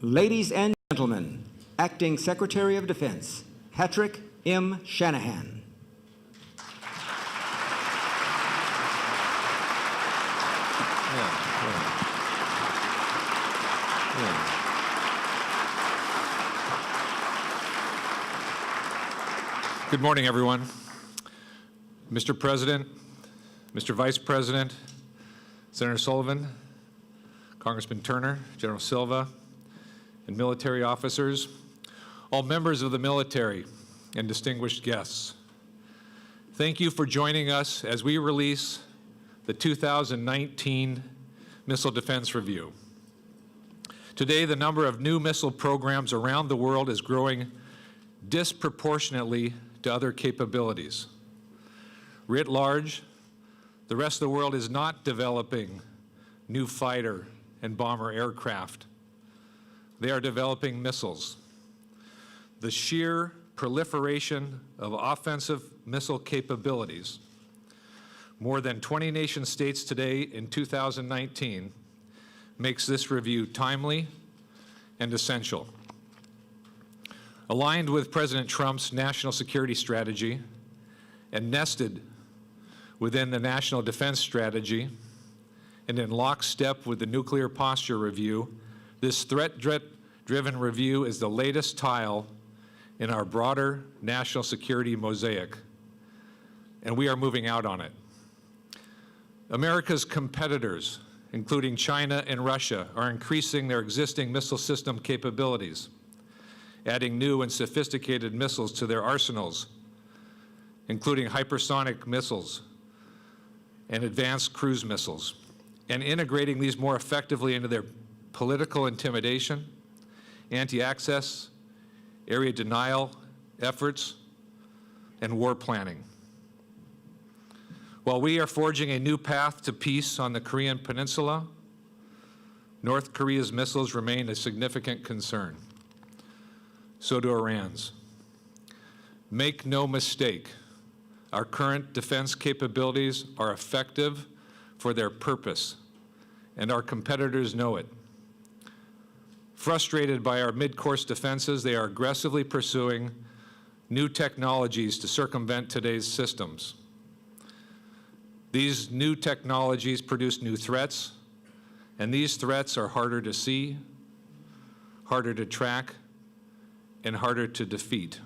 Ladies and gentlemen, Acting Secretary of Defense, Patrick M. Shanahan. Good morning, everyone. Mr. President, Mr. Vice President, Senator Sullivan, Congressman Turner, General Silva, and military officers, all members of the military, and distinguished guests. Thank you for joining us as we release the 2019 Missile Defense Review. Today, the number of new missile programs around the world is growing disproportionately to other capabilities. Writ large, the rest of the world is not developing new fighter and bomber aircraft. They are developing missiles. The sheer proliferation of offensive missile capabilities, more than 20 nation states today in 2019, makes this review timely and essential. Aligned with President Trump's national security strategy and nested within the National Defense Strategy and in lockstep with the Nuclear Posture Review, this threat-driven review is the latest tile in our broader national security mosaic, and we are moving out on it. America's competitors, including China and Russia, are increasing their existing missile system capabilities, adding new and sophisticated missiles to their arsenals, including hypersonic missiles and advanced cruise missiles, and integrating these more effectively into their political intimidation, anti-access, area denial efforts, and war planning. While we are forging a new path to peace on the Korean Peninsula, North Korea's missiles remain a significant concern. So do Iran's. Make no mistake, our current defense capabilities are effective for their purpose, and our competitors know it. Frustrated by our mid-course defenses, they are aggressively pursuing new technologies to circumvent today's systems. These new technologies produce new threats, and these threats are harder to see, harder to track, and harder to defeat.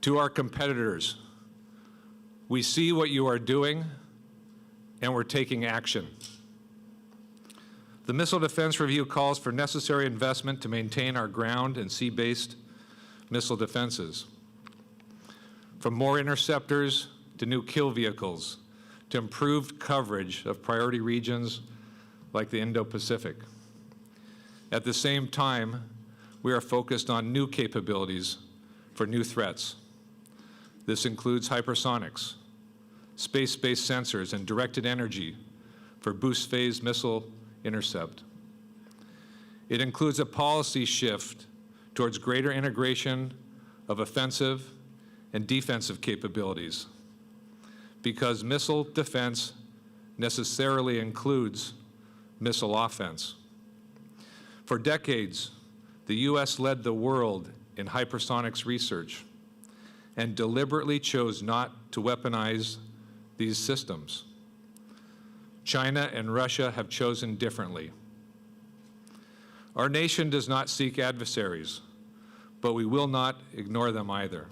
To our competitors, we see what you are doing, and we're taking action. The Missile Defense Review calls for necessary investment to maintain our ground and sea-based missile defenses. From more interceptors to new kill vehicles, to improved coverage of priority regions like the Indo-Pacific. At the same time, we are focused on new capabilities for new threats. This includes hypersonics, space-based sensors, and directed energy for boost phase missile intercept. It includes a policy shift towards greater integration of offensive and defensive capabilities, because missile defense necessarily includes missile offense. For decades, the U.S. led the world in hypersonics research and deliberately chose not to weaponize these systems. China and Russia have chosen differently. Our nation does not seek adversaries, but we will not ignore them either.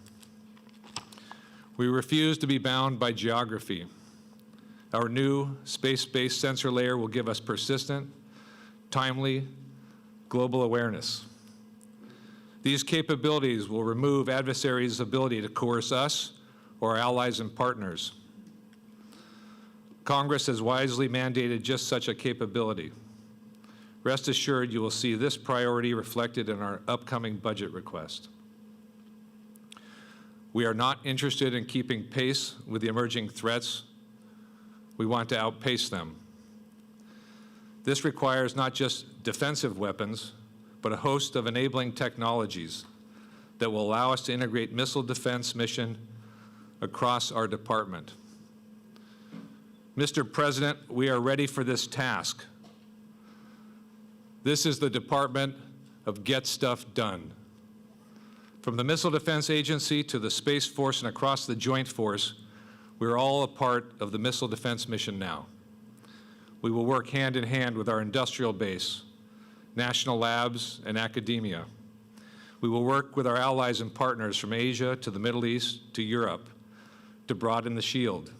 We refuse to be bound by geography. Our new space-based sensor layer will give us persistent, timely, global awareness. These capabilities will remove adversaries' ability to coerce us or our allies and partners. Congress has wisely mandated just such a capability. Rest assured you will see this priority reflected in our upcoming budget request. We are not interested in keeping pace with the emerging threats. We want to outpace them. This requires not just defensive weapons, but a host of enabling technologies that will allow us to integrate missile defense mission across our department. Mr. President, we are ready for this task. This is the Department of Get Stuff Done. From the Missile Defense Agency to the Space Force and across the Joint Force, we're all a part of the missile defense mission now. We will work hand in hand with our industrial base, national labs, and academia. We will work with our allies and partners from Asia to the Middle East to Europe to broaden the shield.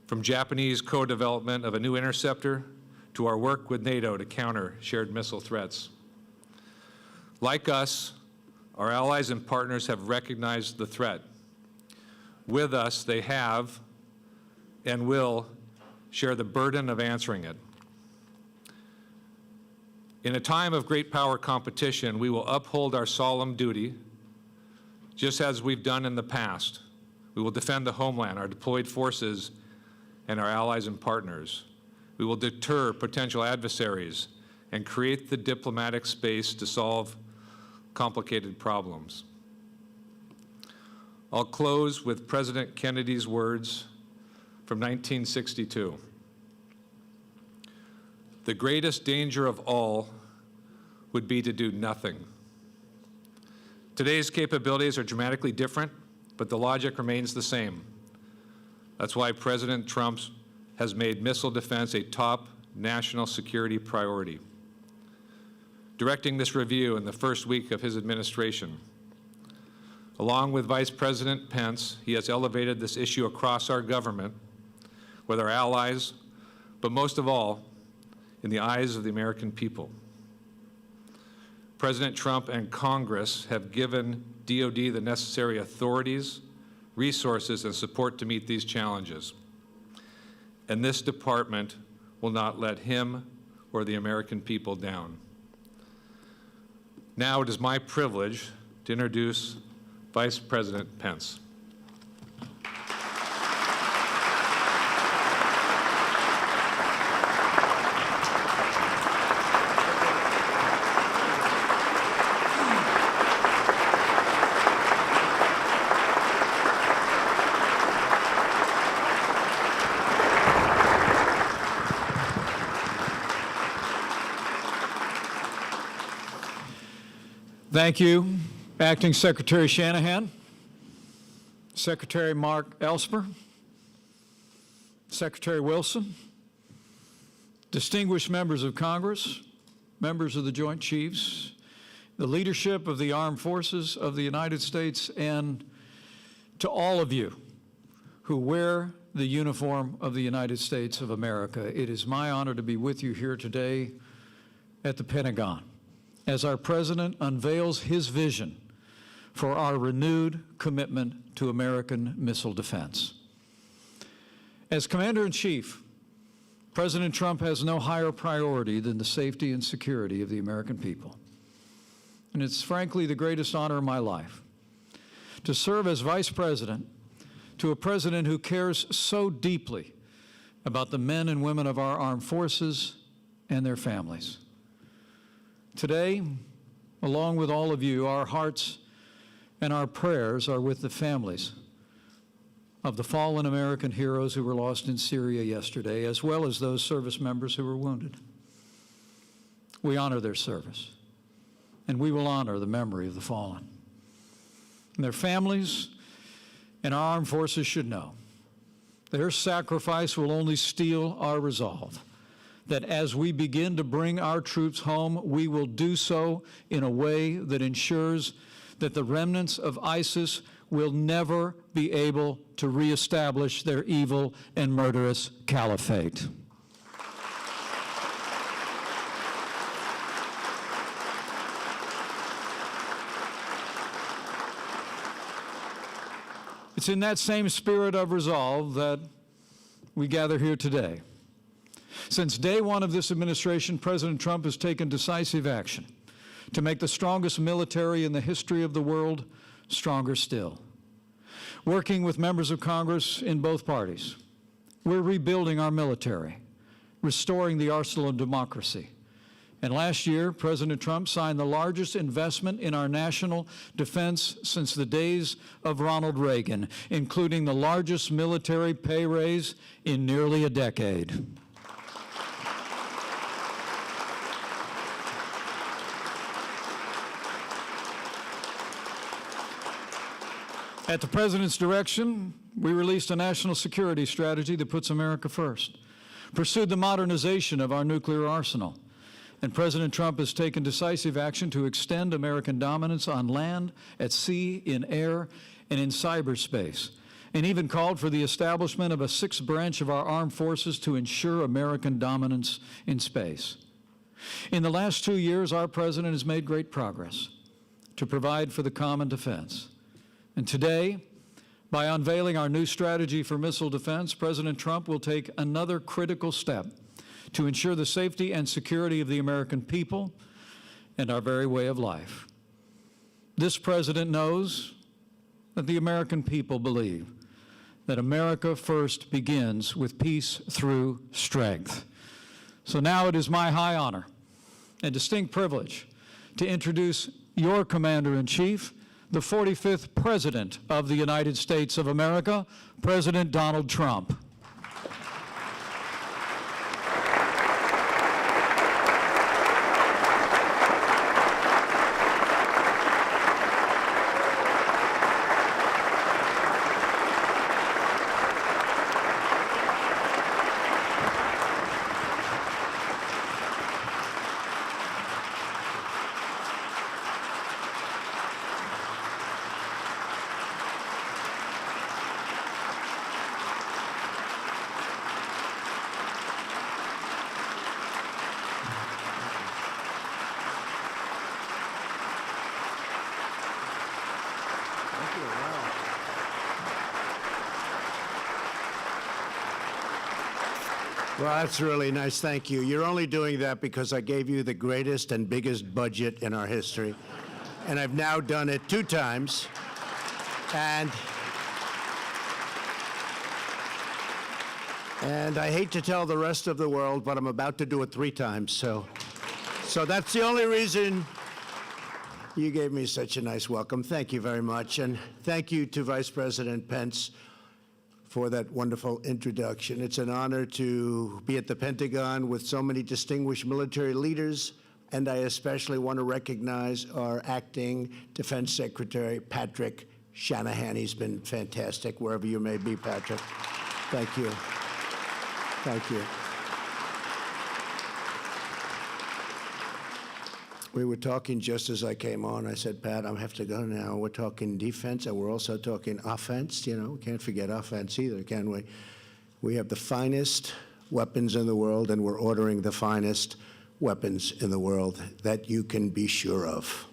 From Japanese co-development of a new interceptor to our work with NATO to counter shared missile threats. Like us, our allies and partners have recognized the threat. With us, they have and will share the burden of answering it. In a time of great power competition, we will uphold our solemn duty, just as we've done in the past. We will defend the homeland, our deployed forces, and our allies and partners. We will deter potential adversaries and create the diplomatic space to solve complicated problems. I'll close with President Kennedy's words from 1962. The greatest danger of all would be to do nothing. Today's capabilities are dramatically different, but the logic remains the same. That's why President Trump has made missile defense a top national security priority. Directing this review in the first week of his administration, along with Vice President Pence, he has elevated this issue across our government, with our allies, but most of all, in the eyes of the American people. President Trump and Congress have given DoD the necessary authorities, resources, and support to meet these challenges. And this department will not let him or the American people down. Now it is my privilege to introduce Vice President Pence. Thank you, Acting Secretary Shanahan, Secretary Mark Elsper, Secretary Wilson, distinguished members of Congress, members of the Joint Chiefs, the leadership of the Armed Forces of the United States, and to all of you who wear the uniform of the United States of America. It is my honor to be with you here today at the Pentagon as our President unveils his vision for our renewed commitment to American missile defense. As Commander-in-Chief, President Trump has no higher priority than the safety and security of the American people. And it's frankly the greatest honor of my life to serve as Vice President to a President who cares so deeply about the men and women of our armed forces and their families. Today, along with all of you, our hearts and our prayers are with the families of the fallen American heroes who were lost in Syria yesterday, as well as those service members who were wounded. We honor their service, and we will honor the memory of the fallen. And their families and our armed forces should know their sacrifice will only steel our resolve that as we begin to bring our troops home, we will do so in a way that ensures that the remnants of ISIS will never be able to reestablish their evil and murderous caliphate. It's in that same spirit of resolve that we gather here today. Since day one of this administration, President Trump has taken decisive action to make the strongest military in the history of the world stronger still. Working with members of Congress in both parties, we're rebuilding our military, restoring the arsenal of democracy. And last year, President Trump signed the largest investment in our national defense since the days of Ronald Reagan, including the largest military pay raise in nearly a decade. At the President's direction, we released a national security strategy that puts America first, pursued the modernization of our nuclear arsenal, and President Trump has taken decisive action to extend American dominance on land, at sea, in air, and in cyberspace, and even called for the establishment of a sixth branch of our armed forces to ensure American dominance in space. In the last 2 years, our President has made great progress to provide for the common defense. And today, by unveiling our new strategy for missile defense, President Trump will take another critical step to ensure the safety and security of the American people and our very way of life. This President knows that the American people believe that America first begins with peace through strength. So now it is my high honor and distinct privilege to introduce your Commander-in-Chief, the 45th President of the United States of America, President Donald Trump. Well, that's really nice. Thank you. You're only doing that because I gave you the greatest and biggest budget in our history. And I've now done it 2 times. And I hate to tell the rest of the world, but I'm about to do it 3 times. So that's the only reason you gave me such a nice welcome. Thank you very much. And thank you to Vice President Pence for that wonderful introduction. It's an honor to be at the Pentagon with so many distinguished military leaders, and I especially want to recognize our acting Defense Secretary, Patrick Shanahan. He's been fantastic, wherever you may be, Patrick. Thank you. Thank you. We were talking just as I came on. I said, Pat, I have to go now. We're talking defense, and we're also talking offense. You know, we can't forget offense either, can we? We have the finest weapons in the world, and we're ordering the finest weapons in the world that you can be sure of.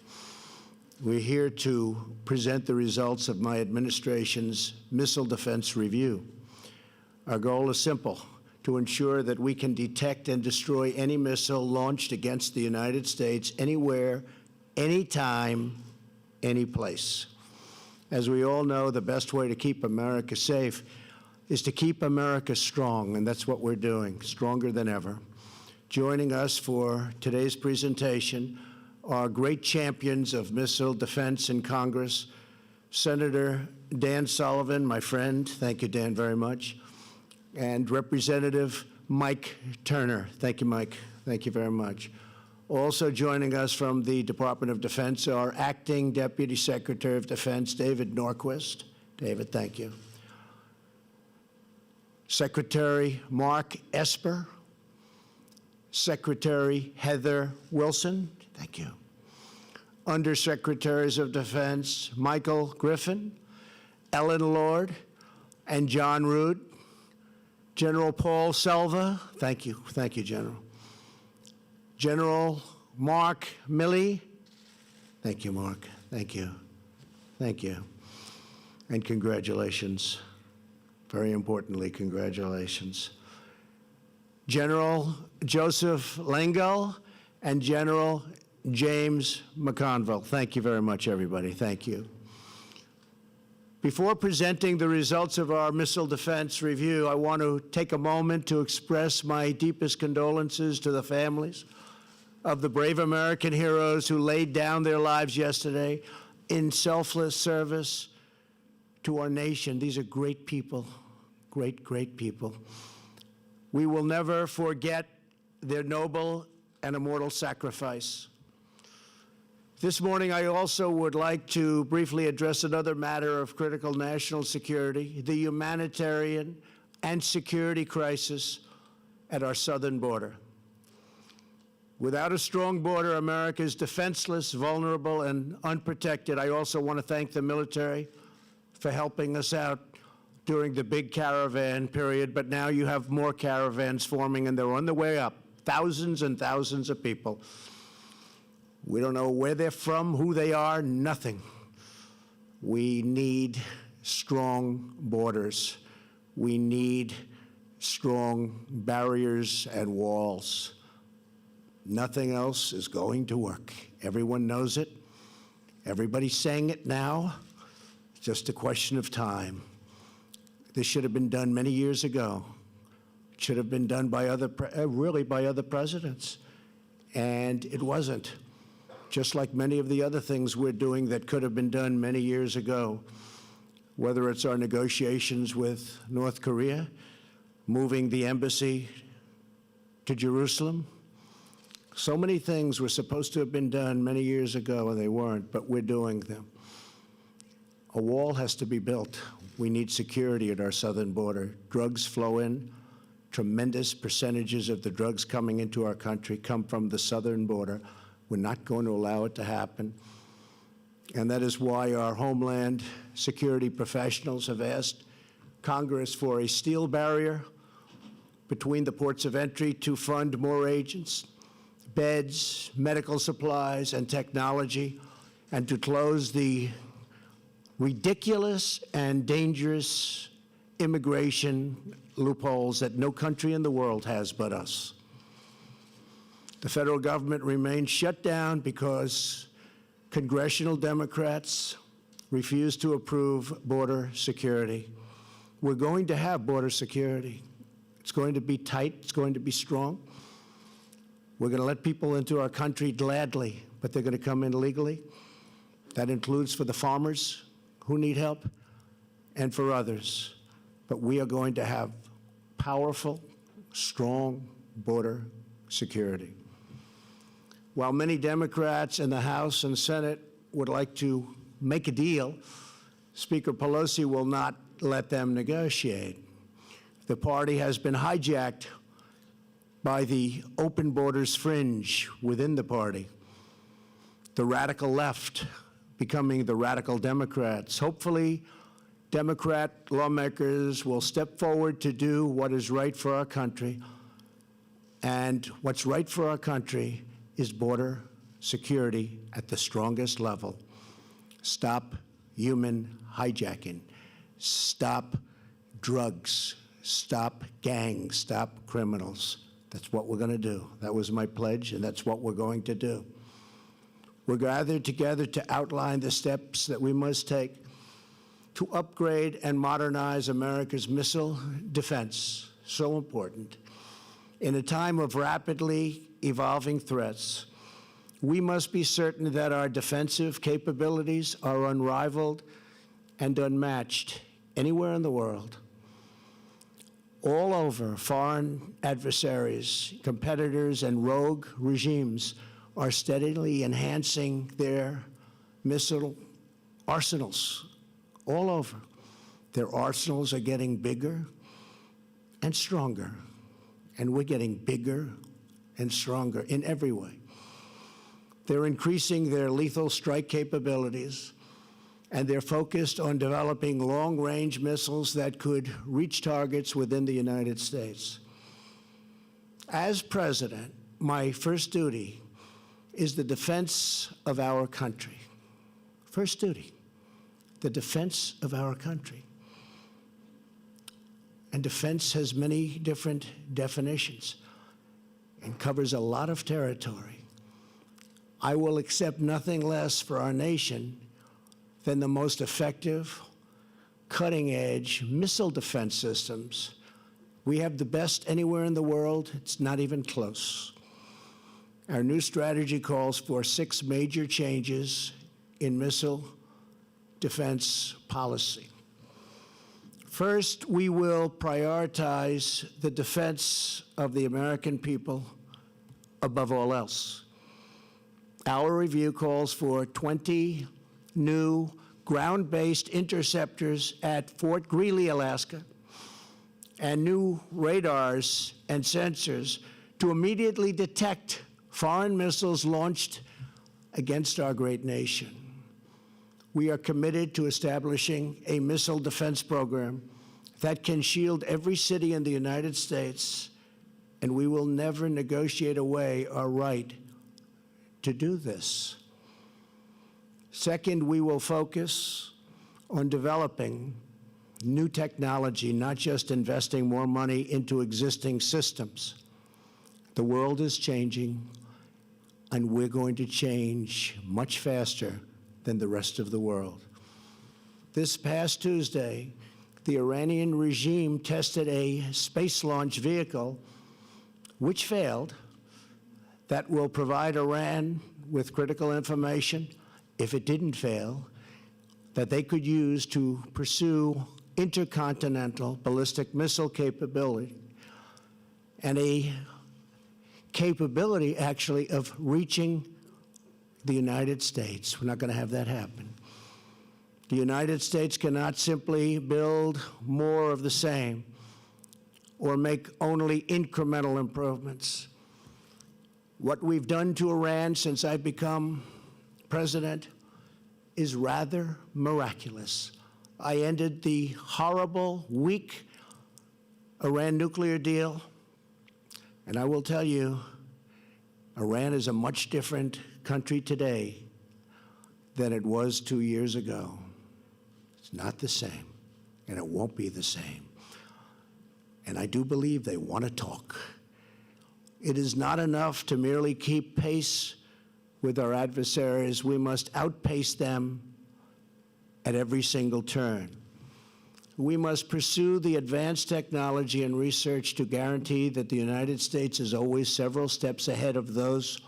We're here to present the results of my administration's missile defense review. Our goal is simple: to ensure that we can detect and destroy any missile launched against the United States anywhere, anytime, any place. As we all know, the best way to keep America safe is to keep America strong, and that's what we're doing, stronger than ever. Joining us for today's presentation are great champions of missile defense in Congress, Senator Dan Sullivan, my friend. Thank you, Dan, very much. And Representative Mike Turner. Thank you, Mike. Thank you very much. Also joining us from the Department of Defense, our Acting Deputy Secretary of Defense, David Norquist. David, thank you. Secretary Mark Esper. Secretary Heather Wilson. Thank you. Undersecretaries of Defense Michael Griffin, Ellen Lord, and John Rood. General Paul Selva, thank you, General. General Mark Milley, thank you, Mark, thank you, and congratulations, very importantly, congratulations. General Joseph Lengyel and General James McConville, thank you very much, everybody, thank you. Before presenting the results of our missile defense review, I want to take a moment to express my deepest condolences to the families of the brave American heroes who laid down their lives yesterday in selfless service to our nation. These are great people, great, great people. We will never forget their noble and immortal sacrifice. This morning, I also would like to briefly address another matter of critical national security, the humanitarian and security crisis at our southern border. Without a strong border, America is defenseless, vulnerable, and unprotected. I also want to thank the military for helping us out during the big caravan period, but now you have more caravans forming, and they're on the way up, thousands and thousands of people. We don't know where they're from, who they are, nothing. We need strong borders. We need strong barriers and walls. Nothing else is going to work. Everyone knows it. Everybody's saying it now. It's just a question of time. This should have been done many years ago. It should have been done by other presidents. And it wasn't. Just like many of the other things we're doing that could have been done many years ago, whether it's our negotiations with North Korea, moving the embassy to Jerusalem. So many things were supposed to have been done many years ago, and they weren't, but we're doing them. A wall has to be built. We need security at our southern border. Drugs flow in. Tremendous percentages of the drugs coming into our country come from the southern border. We're not going to allow it to happen. And that is why our Homeland Security professionals have asked Congress for a steel barrier between the ports of entry to fund more agents, beds, medical supplies, and technology, and to close the ridiculous and dangerous immigration loopholes that no country in the world has but us. The federal government remains shut down because congressional Democrats refuse to approve border security. We're going to have border security. It's going to be tight. It's going to be strong. We're going to let people into our country gladly, but they're going to come in legally. That includes for the farmers who need help and for others. But we are going to have powerful, strong border security. While many Democrats in the House and Senate would like to make a deal, Speaker Pelosi will not let them negotiate. The party has been hijacked by the open borders fringe within the party, the radical left becoming the radical Democrats. Hopefully, Democrat lawmakers will step forward to do what is right for our country. And what's right for our country is border security at the strongest level. Stop human hijacking. Stop drugs. Stop gangs. Stop criminals. That's what we're going to do. That was my pledge, and that's what we're going to do. We're gathered together to outline the steps that we must take to upgrade and modernize America's missile defense. So important. In a time of rapidly evolving threats, we must be certain that our defensive capabilities are unrivaled and unmatched anywhere in the world. All over, foreign adversaries, competitors, and rogue regimes are steadily enhancing their missile arsenals all over. Their arsenals are getting bigger and stronger, and we're getting bigger and stronger in every way. They're increasing their lethal strike capabilities, and they're focused on developing long-range missiles that could reach targets within the United States. As president, my first duty is the defense of our country. First duty, the defense of our country. And defense has many different definitions and covers a lot of territory. I will accept nothing less for our nation than the most effective, cutting-edge missile defense systems. We have the best anywhere in the world. It's not even close. Our new strategy calls for 6 major changes in missile defense policy. First, we will prioritize the defense of the American people above all else. Our review calls for 20 new ground-based interceptors at Fort Greely, Alaska, and new radars and sensors to immediately detect foreign missiles launched against our great nation. We are committed to establishing a missile defense program that can shield every city in the United States, and we will never negotiate away our right to do this. Second, we will focus on developing new technology, not just investing more money into existing systems. The world is changing, and we're going to change much faster than the rest of the world. This past Tuesday, the Iranian regime tested a space launch vehicle which failed that will provide Iran with critical information, if it didn't fail, that they could use to pursue intercontinental ballistic missile capability, and a capability actually of reaching the United States. We're not going to have that happen. The United States cannot simply build more of the same or make only incremental improvements. What we've done to Iran since I've become president is rather miraculous. I ended the horrible, weak Iran nuclear deal, and I will tell you, Iran is a much different country today than it was 2 years ago. It's not the same, and it won't be the same. And I do believe they want to talk. It is not enough to merely keep pace with our adversaries. We must outpace them at every single turn. We must pursue the advanced technology and research to guarantee that the United States is always several steps ahead of those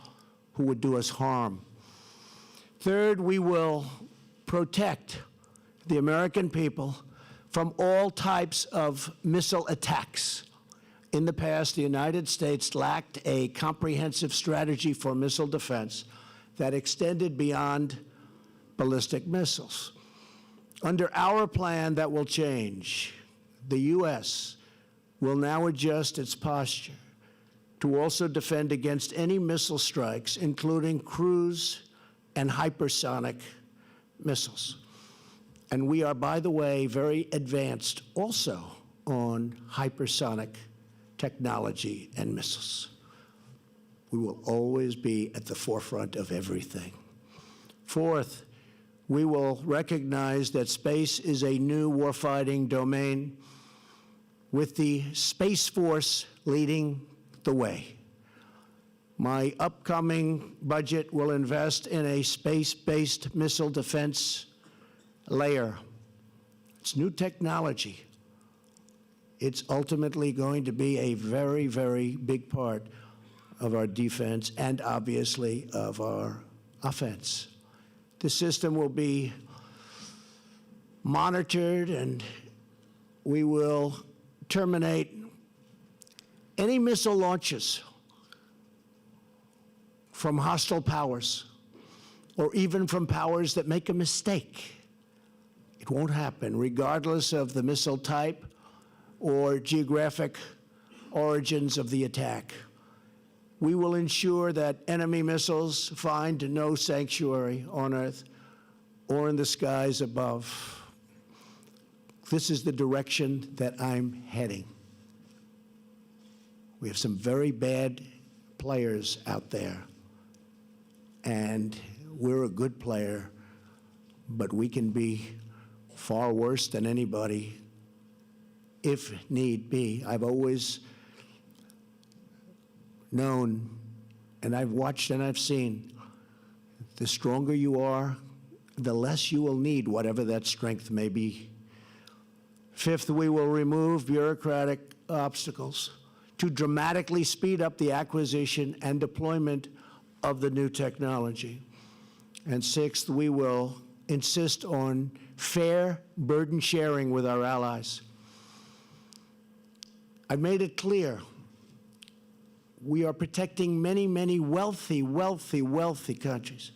who would do us harm. Third, we will protect the American people from all types of missile attacks. In the past, the United States lacked a comprehensive strategy for missile defense that extended beyond ballistic missiles. Under our plan, that will change. The U.S. will now adjust its posture to also defend against any missile strikes, including cruise and hypersonic missiles. And we are, by the way, very advanced also on hypersonic technology and missiles. We will always be at the forefront of everything. Fourth, we will recognize that space is a new warfighting domain, with the Space Force leading the way. My upcoming budget will invest in a space-based missile defense layer. It's new technology. It's ultimately going to be a very, very big part of our defense and obviously of our offense. The system will be monitored, and we will terminate any missile launches from hostile powers or even from powers that make a mistake. It won't happen, regardless of the missile type or geographic origins of the attack. We will ensure that enemy missiles find no sanctuary on Earth or in the skies above. This is the direction that I'm heading. We have some very bad players out there, and we're a good player, but we can be far worse than anybody if need be. I've always known, and I've watched and I've seen, the stronger you are, the less you will need whatever that strength may be. Fifth, we will remove bureaucratic obstacles to dramatically speed up the acquisition and deployment of the new technology. And sixth, we will insist on fair burden sharing with our allies. I've made it clear We are protecting many, many wealthy, wealthy, wealthy countries.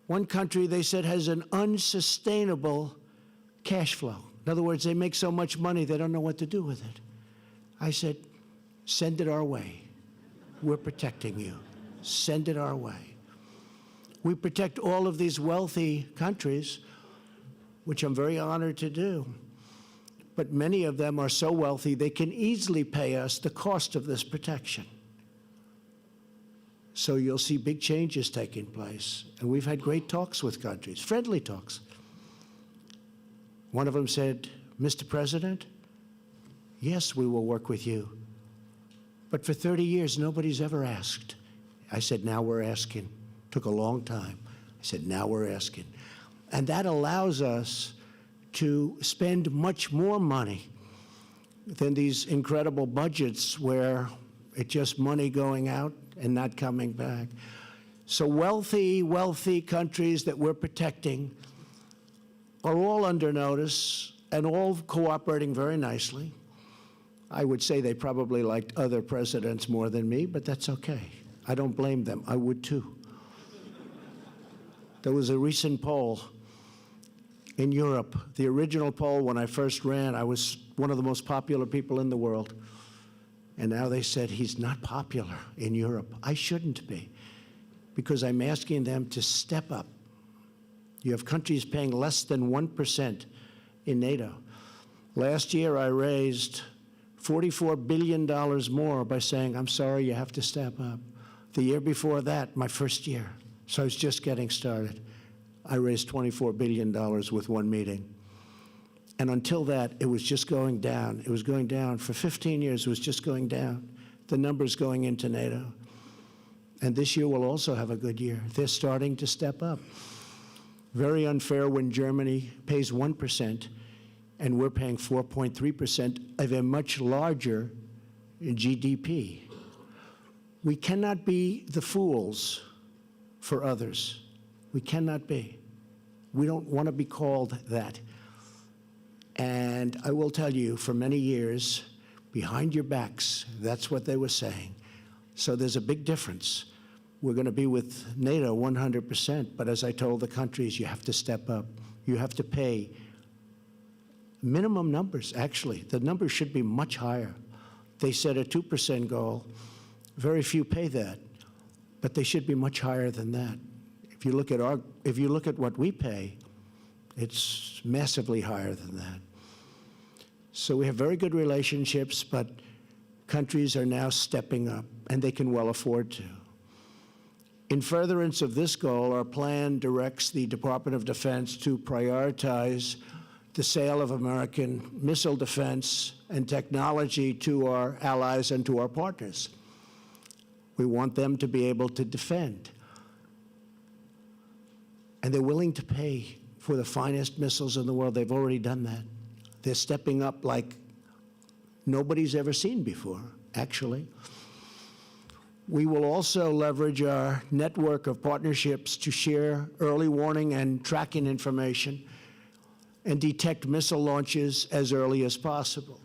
One country, they said, has an unsustainable cash flow. In other words, they make so much money, they don't know what to do with it. I said, send it our way. We're protecting you. Send it our way. We protect all of these wealthy countries, which I'm very honored to do. But many of them are so wealthy, they can easily pay us the cost of this protection. So you'll see big changes taking place. And we've had great talks with countries, friendly talks. One of them said, Mr. President, yes, we will work with you. But for 30 years, nobody's ever asked. I said, now we're asking. Took a long time. I said, now we're asking. And that allows us to spend much more money than these incredible budgets where it's just money going out and not coming back. So wealthy, wealthy countries that we're protecting are all under notice and all cooperating very nicely. I would say they probably liked other presidents more than me, but that's okay. I don't blame them. I would too. There was a recent poll in Europe. The original poll, when I first ran, I was one of the most popular people in the world. And now they said he's not popular in Europe. I shouldn't be, because I'm asking them to step up. You have countries paying less than 1% in NATO. Last year, I raised $44 billion more by saying, I'm sorry, you have to step up. The year before that, my first year, so I was just getting started, I raised $24 billion with one meeting. And until that, it was just going down. It was going down. For 15 years, it was just going down. The numbers going into NATO. And this year we'll also have a good year. They're starting to step up. Very unfair when Germany pays 1%, and we're paying 4.3% of a much larger GDP. We cannot be the fools for others. We cannot be. We don't want to be called that. And I will tell you, for many years, behind your backs, that's what they were saying. So there's a big difference. We're going to be with NATO 100%, but as I told the countries, you have to step up. You have to pay minimum numbers, actually. The numbers should be much higher. They set a 2% goal. Very few pay that, but they should be much higher than that. If you look at what we pay, it's massively higher than that. So we have very good relationships, but countries are now stepping up, and they can well afford to. In furtherance of this goal, our plan directs the Department of Defense to prioritize the sale of American missile defense and technology to our allies and to our partners. We want them to be able to defend. And they're willing to pay for the finest missiles in the world. They've already done that. They're stepping up like nobody's ever seen before, actually. We will also leverage our network of partnerships to share early warning and tracking information and detect missile launches as early as possible.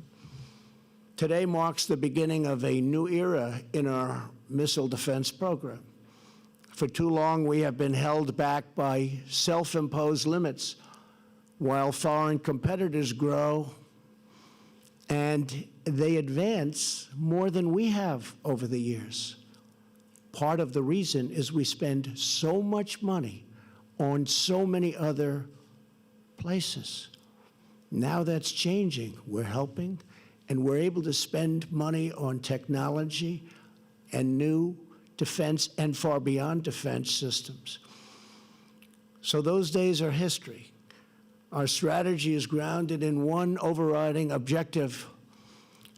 Today marks the beginning of a new era in our missile defense program. For too long, we have been held back by self-imposed limits while foreign competitors grow and they advance more than we have over the years. Part of the reason is we spend so much money on so many other places. Now that's changing. We're helping, and we're able to spend money on technology and new defense and far beyond defense systems. So those days are history. Our strategy is grounded in one overriding objective: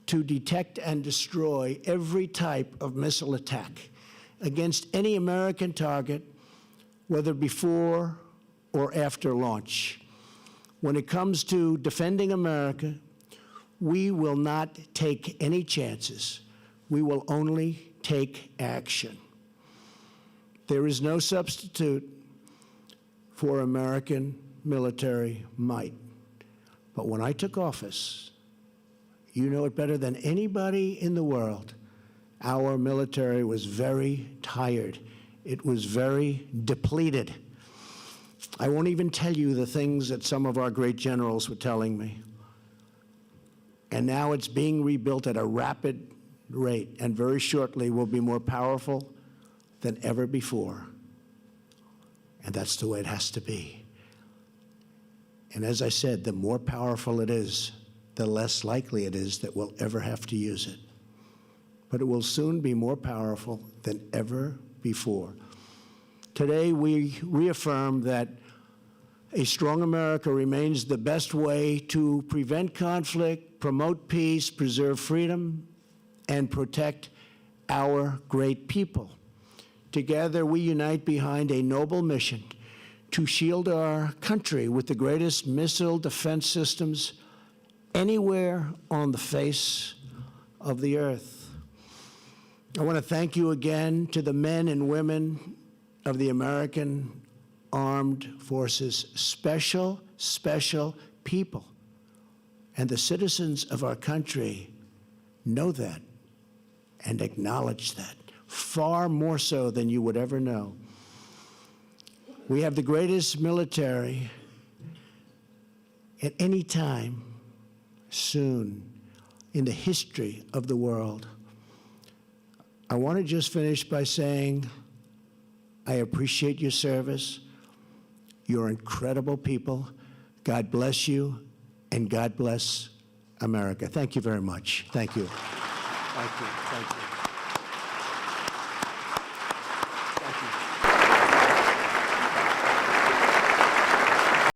to detect and destroy every type of missile attack against any American target, whether before or after launch. When it comes to defending America, we will not take any chances. We will only take action. There is no substitute for American military might. But when I took office, you know it better than anybody in the world, our military was very tired. It was very depleted. I won't even tell you the things that some of our great generals were telling me. And now it's being rebuilt at a rapid rate, and very shortly will be more powerful than ever before. And that's the way it has to be. And as I said, the more powerful it is, the less likely it is that we'll ever have to use it. But it will soon be more powerful than ever before. Today, we reaffirm that a strong America remains the best way to prevent conflict, promote peace, preserve freedom, and protect our great people. Together, we unite behind a noble mission to shield our country with the greatest missile defense systems anywhere on the face of the earth. I want to thank you again to the men and women of the American Armed Forces, special people. And the citizens of our country know that and acknowledge that, far more so than you would ever know. We have the greatest military at any time soon in the history of the world. I want to just finish by saying I appreciate your service. You're incredible people. God bless you, and God bless America. Thank you very much. Thank you. Thank you. Thank you.